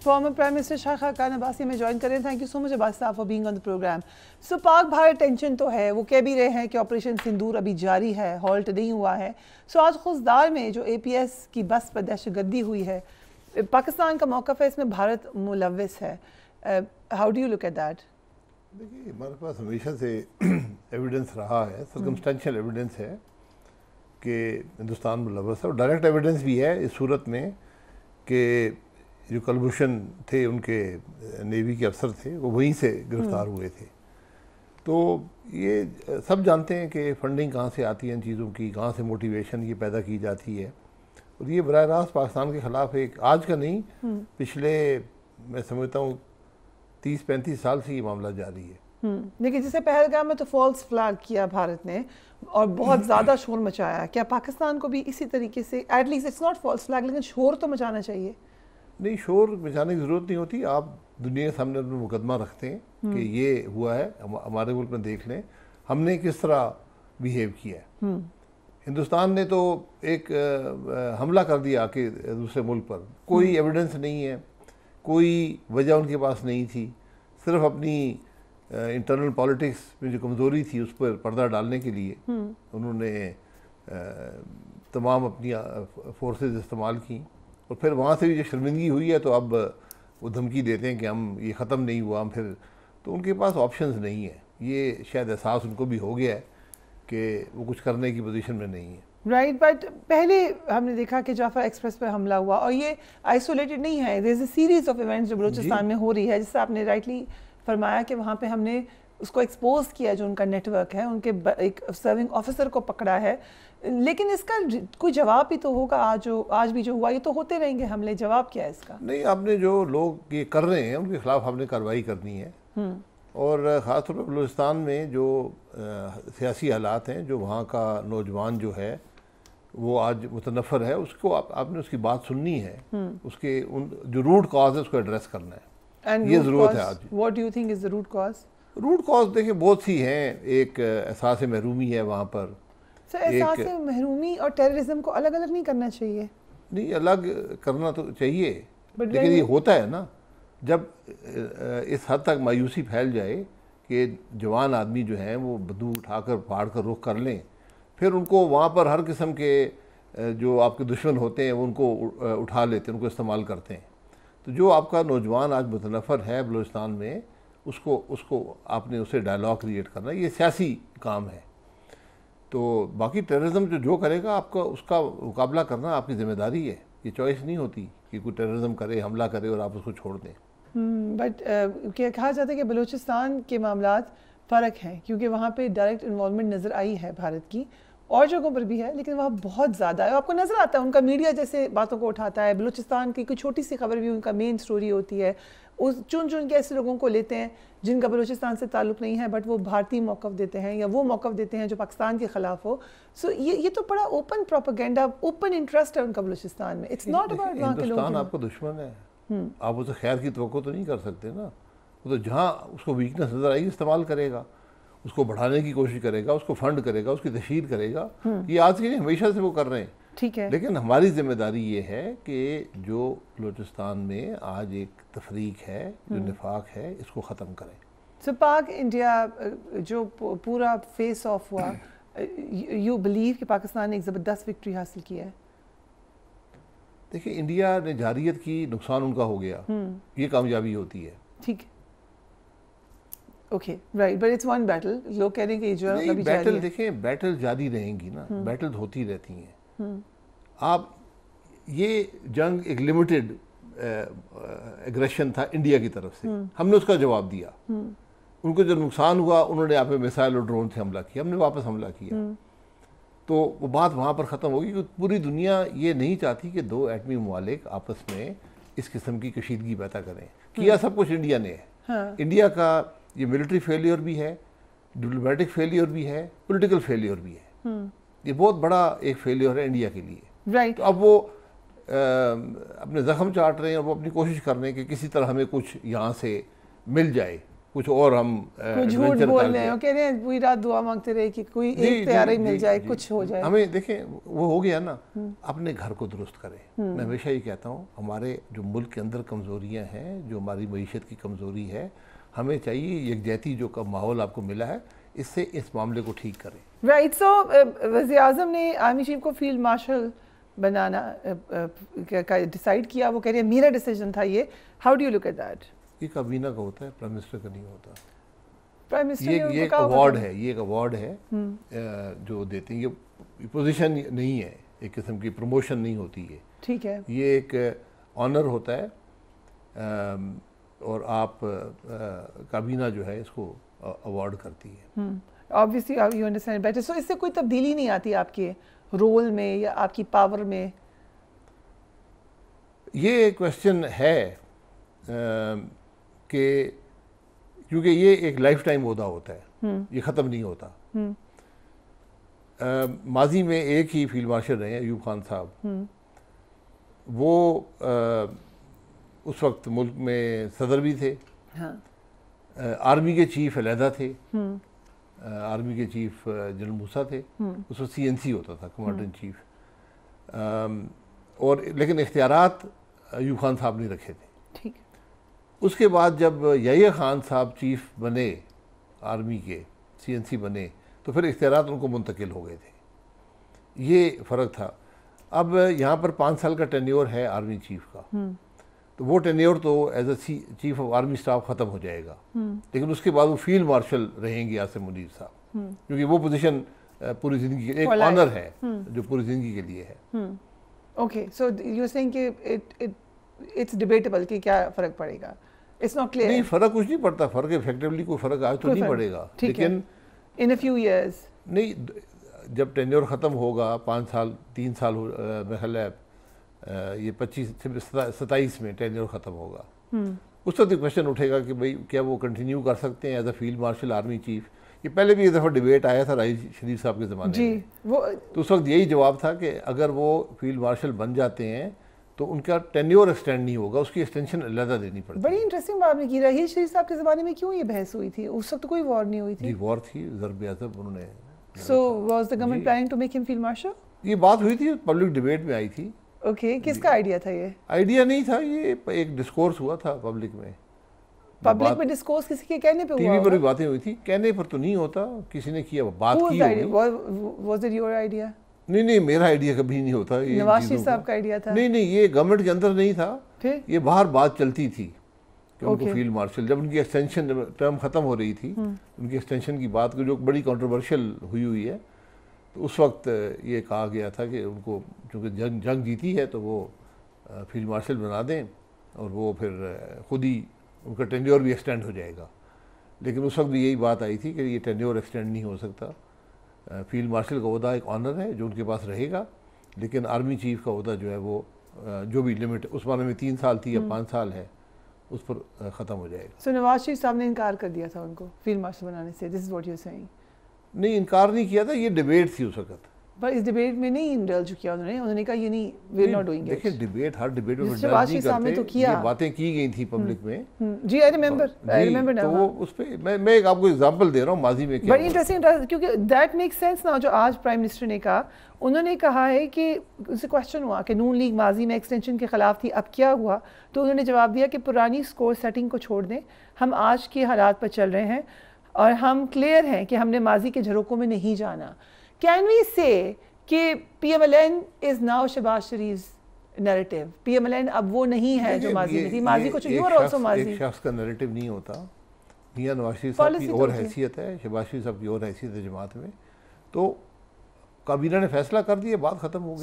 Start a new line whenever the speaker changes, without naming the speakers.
Former Prime Minister Shaikha Khan Abbasi में join करें. Thank you so much Abbas साहब for being on the program. So Pak Bharat tension तो है, वो कह भी रहे हैं कि ऑपरेशन सिंदूर अभी जारी है, हॉल्ट नहीं हुआ है. So आज खुशदार में जो APS की बस पर दहशतगर्दी हुई है, पाकिस्तान का मौक़िफ़ है इसमें भारत मुलव्विस है. How do you look at that?
देखिए हमारे पास हमेशा से एविडेंस रहा है, सर्कमस्टेंशियल एविडेंस है कि हिंदुस्तान मुलव्वस है, और डायरेक्ट एविडेंस भी है इस सूरत में कि जो कुलभूषण थे उनके नेवी के अफसर थे वो वहीं से गिरफ्तार हुए थे. तो ये सब जानते हैं कि फंडिंग कहाँ से आती है इन चीज़ों की, कहाँ से मोटिवेशन ये पैदा की जाती है, और ये बराह रास्त पाकिस्तान के ख़िलाफ़ एक आज का नहीं पिछले मैं समझता हूँ 30-35 साल से ये मामला जारी है.
देखिए जैसे पहलगाम में तो फॉल्स फ्लैग किया भारत ने और बहुत ज़्यादा शोर मचाया, क्या पाकिस्तान को भी इसी तरीके से at least it's not false flag लेकिन शोर तो मचाना चाहिए?
नहीं, शोर मचाने की ज़रूरत नहीं होती. आप दुनिया के सामने अपना मुकदमा रखते हैं कि ये हुआ है, हमारे मुल्क में देख लें हमने किस तरह बिहेव किया है. हिंदुस्तान ने तो एक हमला कर दिया कि दूसरे मुल्क पर, कोई एविडेंस नहीं है, कोई वजह उनके पास नहीं थी, सिर्फ अपनी इंटरनल पॉलिटिक्स में जो कमज़ोरी थी उस पर पर्दा डालने के लिए उन्होंने तमाम अपनी फोर्सेस इस्तेमाल की, और फिर वहाँ से भी जो शर्मिंदगी हुई है तो अब वो धमकी देते हैं कि हम ये ख़त्म नहीं हुआ हम फिर, तो उनके पास ऑप्शंस नहीं है. ये शायद एहसास उनको भी हो गया है कि वो कुछ करने की पोजीशन में नहीं है.
राइट, बट पहले हमने देखा कि जाफर एक्सप्रेस पर हमला हुआ और ये आइसोलेटेड नहीं है, there is a series of events जो बलूचिस्तान में हो रही है, जिससे आपने राइटली फरमाया कि वहाँ पे हमने उसको एक्सपोज किया जो उनका नेटवर्क है, उनके एक सर्विंग ऑफिसर को पकड़ा है. लेकिन इसका कोई जवाब भी तो होगा. आज भी जो हुआ ये तो होते रहेंगे हमले, जवाब क्या है इसका?
नहीं, आपने जो लोग ये कर रहे हैं उनके खिलाफ आपने कार्रवाई करनी है, और ख़ास तौर पर बलूचिस्तान में जो सियासी हालात हैं, जो वहाँ का नौजवान जो है वो आज मुतनफ़र है, उसको आपने उसकी बात सुननी है, उसके जो रूट कॉज है उसको एड्रेस करना है. ये ज़रूरत है आज.
What do you think is the root cause?
Root cause देखिए बहुत सी हैं. एक एहसास महरूमी है वहाँ पर.
सर एहसास महरूमी और टेररिज्म को अलग अलग नहीं करना चाहिए?
नहीं, अलग करना तो चाहिए, लेकिन ये होता है ना जब इस हद तक मायूसी फैल जाए कि जवान आदमी जो हैं वो बंदूक उठाकर पहाड़ का रुख कर लें, फिर उनको वहाँ पर हर किस्म के जो आपके दुश्मन होते हैं वो उनको उठा लेते हैं, उनको इस्तेमाल करते हैं. तो जो आपका नौजवान आज मुतनफ़र है बलूचिस्तान में, उसको आपने उससे डायलॉग क्रिएट करना, ये सियासी काम है. तो बाकी टेररिज्म जो करेगा आपका उसका मुकाबला करना आपकी ज़िम्मेदारी है. ये चॉइस नहीं होती कि कोई टेररिज्म करे, हमला करे और आप उसको छोड़ दें.
बट क्या कहा जाता है कि बलूचिस्तान के मामलात फ़र्क हैं क्योंकि वहाँ पे डायरेक्ट इन्वॉल्वमेंट नज़र आई है भारत की, और जगहों पर भी है लेकिन वहाँ बहुत ज़्यादा है. आपको नज़र आता है उनका मीडिया जैसे बातों को उठाता है, बलूचिस्तान की कोई छोटी सी खबर भी उनका मेन स्टोरी होती है. उस चुन के ऐसे लोगों को लेते हैं जिनका बलूचिस्तान से ताल्लुक़ नहीं है बट वो भारतीय मौक़िफ़ देते हैं या वो मौक़िफ़ देते हैं जो पाकिस्तान के ख़िलाफ़ हो. सो ये तो बड़ा ओपन प्रोपेगेंडा, ओपन इंटरेस्ट है उनका बलूचिस्तान में. इट्स नॉट अबाउट वहाँ के लोग.
आपका दुश्मन है, आप उसे खैर की तवक्को तो नहीं कर सकते ना. वो तो जहाँ उसको वीकनेस नज़र आएगी इस्तेमाल करेगा, उसको बढ़ाने की कोशिश करेगा, उसको फंड करेगा, उसकी तशहीर करेगा. ये आज के नहीं हमेशा से वो कर रहे हैं.
ठीक है, लेकिन
हमारी जिम्मेदारी ये है कि जो बलूचिस्तान में आज एक तफरीक है, जो निफाक है, इसको ख़त्म करें.
सो पाक इंडिया जो पूरा फेस ऑफ हुआ, यू बिलीव कि पाकिस्तान ने एक ज़बरदस्त विक्ट्री हासिल किया है?
देखिए इंडिया ने जारियत की, नुकसान उनका हो गया, ये कामयाबी होती है. ठीक है,
okay, right, but it's one battle. लोग कह रहे हैं कि जो
अभी बैटल देखें, बैटल जारी रहेंगी ना, बैटल होती रहती हैं. आप ये जंग एक लिमिटेड एग्रेशन था इंडिया की तरफ से, हमने उसका जवाब दिया. उनको जो नुकसान हुआ उन्होंने यहाँ पे मिसाइल और ड्रोन से हमला किया, हमने वापस हमला किया. तो वो बात वहाँ पर ख़त्म होगी क्योंकि पूरी दुनिया ये नहीं चाहती कि दो एटमी ममालिक आपस में इस किस्म की कशीदगी पैदा करें. किया सब कुछ इंडिया ने है. हाँ. इंडिया का ये मिलिट्री फेलियर भी है, डिप्लोमेटिक फेलियर भी है, पॉलिटिकल फेलियर भी है. ये बहुत बड़ा एक फेलियर है इंडिया के लिए.
राइट.
तो अब वो अपने ज़ख्म चाट रहे हैं और वो अपनी कोशिश कर रहे हैं कि किसी तरह हमें कुछ यहाँ से मिल जाए, کچھ اور ہم
جھوٹ بول رہے ہیں، کہہ رہے ہیں پوری رات دعا مانگتے رہے کہ کوئی ایک طیارہ ہی مل جائے، کچھ ہو جائے.
ہمیں دیکھیں وہ ہو گیا نا، اپنے گھر کو درست کریں. میں ہمیشہ یہ کہتا ہوں ہمارے جو ملک کے اندر کمزوریاں ہیں، جو ہماری معیشت کی کمزوری ہے، ہمیں چاہیے یکجہتی جو کا ماحول آپ کو ملا ہے اس سے اس معاملے کو ٹھیک کریں.
رائٹ. سو وزیر اعظم نے آرمی چیف کو فیلڈ مارشل بنانا کا ڈیسائیڈ کیا. وہ کہہ رہے ہیں میرا ڈیسیجن تھا یہ. How do you look at that?
یہ کابینہ کا ہوتا ہے، پرائم منسٹر کا نہیں ہوتا.
پرائم منسٹر
یہ ایک ایوارڈ ہے، یہ ایک ایوارڈ ہے جو دیتے ہیں. یہ پوزیشن نہیں ہے، ایک قسم کی پروموشن نہیں ہوتی ہے.
ٹھیک ہے.
یہ ایک آنر ہوتا ہے اور آپ کابینہ جو ہے اس کو ایوارڈ کرتی ہے.
obviously you understand better. So اس سے کوئی تبدیلی نہیں آتی آپ کے رول میں یا آپ کی پاور میں؟
یہ کویسچن ہے کہ کیونکہ یہ ایک لائف ٹائم عہدہ ہوتا ہے، یہ ختم نہیں ہوتا. ماضی میں ایک ہی فیلڈ مارشل رہے ہیں، ایوب خان صاحب. وہ اس وقت ملک میں صدر بھی تھے، آرمی کے چیف علیحدہ تھے. آرمی کے چیف جنرل موسیٰ تھے، اس وقت CNC ہوتا تھا، کمانڈر ان چیف. اور لیکن اختیارات ایوب خان صاحب نے رکھے تھے.
ٹھیک.
اس کے بعد جب یحییٰ خان صاحب چیف بنے آرمی کے، CNC بنے، تو پھر اختیارات ان کو منتقل ہو گئے تھے. یہ فرق تھا. اب یہاں پر 5 سال کا ٹینیور ہے آرمی چیف کا، تو وہ ٹینیور تو as a chief of army staff ختم ہو جائے گا، لیکن اس کے بعد وہ فیلڈ مارشل رہیں گے عاصم منیر صاحب، کیونکہ وہ پوزیشن پوری زندگی ایک آنر ہے جو پوری زندگی کے لیے ہے.
اوکے. سو یو سیئنگ کہ اٹس ڈیبیٹیبل کہ کیا فرق پڑے گا؟ It's not clear.
نہیں، فرق کچھ نہیں پڑتا. فرق ایفیکٹیولی کوئی فرق آج تو نہیں پڑے گا، لیکن
ان اے فیو ایئرز
نہیں. جب ٹینیور ختم ہوگا 5 سال 3 سال میرا خیال ہے یہ 27 میں ٹینیور ختم ہوگا، اس وقت کویشچن اٹھے گا کہ بھائی کیا وہ کنٹینیو کر سکتے ہیں as a field marshal army chief. یہ پہلے بھی ایک دفعہ ڈیبیٹ آیا تھا راہیل شریف صاحب کے زمانے میں، تو اس وقت یہی جواب تھا کہ اگر وہ فیلڈ مارشل بن جاتے ہیں تو ان کا ٹینیور ایکسٹینڈ نہیں ہوگا، اس کی ایکسٹینشن علیحدہ دینی پڑتی.
بڑی انٹرسٹنگ بات نے کی. راہیل شریف صاحب کے زمانے میں کیوں یہ بحث ہوئی تھی؟ اس وقت کوئی وار نہیں ہوئی تھی.
جی وار تھی، ضرب عضب انہوں نے.
So was the government planning to make him field marshal?
یہ بات ہوئی تھی، پبلک ڈیبیٹ میں آئی تھی.
اوکے. کس کا آئیڈیا تھا یہ؟
آئیڈیا نہیں تھا، یہ ایک ڈسکورس ہوا تھا پبلک میں.
پبلک میں ڈسکورس کسی کے کہنے پہ ہوا؟
ٹی وی پر بھی باتیں ہوئی تھی. کہنے پر تو نہیں ہوتا، کسی نے کیا، بات کی ہوگی.
Was it your idea?
نہیں، میرا آئیڈیا کبھی نہیں ہوتا.
نواز شریف صاحب کا آئیڈیا تھا؟
نہیں، یہ گورنمنٹ کے اندر نہیں تھا. یہ باہر بات چلتی تھی کہ ان کو فیلڈ مارشل، جب ان کی ایکسٹینشن ٹرم ختم ہو رہی تھی، ان کی ایکسٹینشن کی بات جو بڑی کنٹروورشل ہوئی ہے، تو اس وقت یہ کہا گیا تھا کہ ان کو چونکہ جنگ جیتی ہے تو وہ فیلڈ مارشل بنا دیں اور وہ پھر خود ہی ان کا ٹینیور بھی ایکسٹینڈ ہو جائے گا. لیکن اس وقت بھی یہی بات آئی تھی کہ یہ ٹینیور ایکسٹینڈ نہیں ہو سکتا. فیلڈ مارشل کا عہدہ ایک آنر ہے جو ان کے پاس رہے گا، لیکن آرمی چیف کا عہدہ جو ہے وہ جو بھی لمٹ اس بارے میں 3 سال تھی یا 5 سال ہے اس پر ختم ہو جائے گا.
سو نواز شریف صاحب نے انکار کر دیا تھا ان کو فیلڈ مارشل بنانے سے. This is what you are seeing?
نہیں، انکار نہیں کیا تھا، یہ ڈیبیٹ تھی اس وقت.
پر اس ڈیبیٹ میں نہیں انڈلج کیا انہوں نے کہا یہ نہیں، we are not doing it.
دیکھیں ڈیبیٹ ہر ڈیبیٹ میں انڈلج نہیں کرتے. یہ باتیں کی گئی تھیں پبلک میں.
جی آئی ریممبر نا.
تو وہ اس پہ میں ایک آپ کو ایگزامپل دے رہا ہوں ماضی میں کیا.
بڑی انٹرسٹنگ، کیونکہ دیٹ میک سینس نا. جو آج پرائم منسٹر نے کہا، انہوں نے کہا ہے کہ ان سے کویشچن ہوا کہ نون لیگ ماضی میں ایکسٹینشن کے خلاف تھی، اب کیا ہوا؟ تو انہوں نے جواب دیا کہ پرانی اسکور سیٹنگ کو چھوڑ دیں، ہم آج کے حالات پر چل رہے ہیں اور ہم کلیئر ہیں کہ ہم نے ماضی کے جھروکوں میں نہیں جانا. کین وی سے کہ PMLN is now Shahbaz Sharif narrative? PMLN اب وہ نہیں ہے جو ماضی میں تھی. ماضی کو یو آر آلسو ماضی.
ایک شخص کا نیریٹو نہیں ہوتا. میاں نواز شریف صاحب کی اور حیثیت ہے، شہباز شریف صاحب کی اور حیثیت ہے جماعت میں. تو کابینہ نے فیصلہ کر دیا، بات ختم ہو گئی.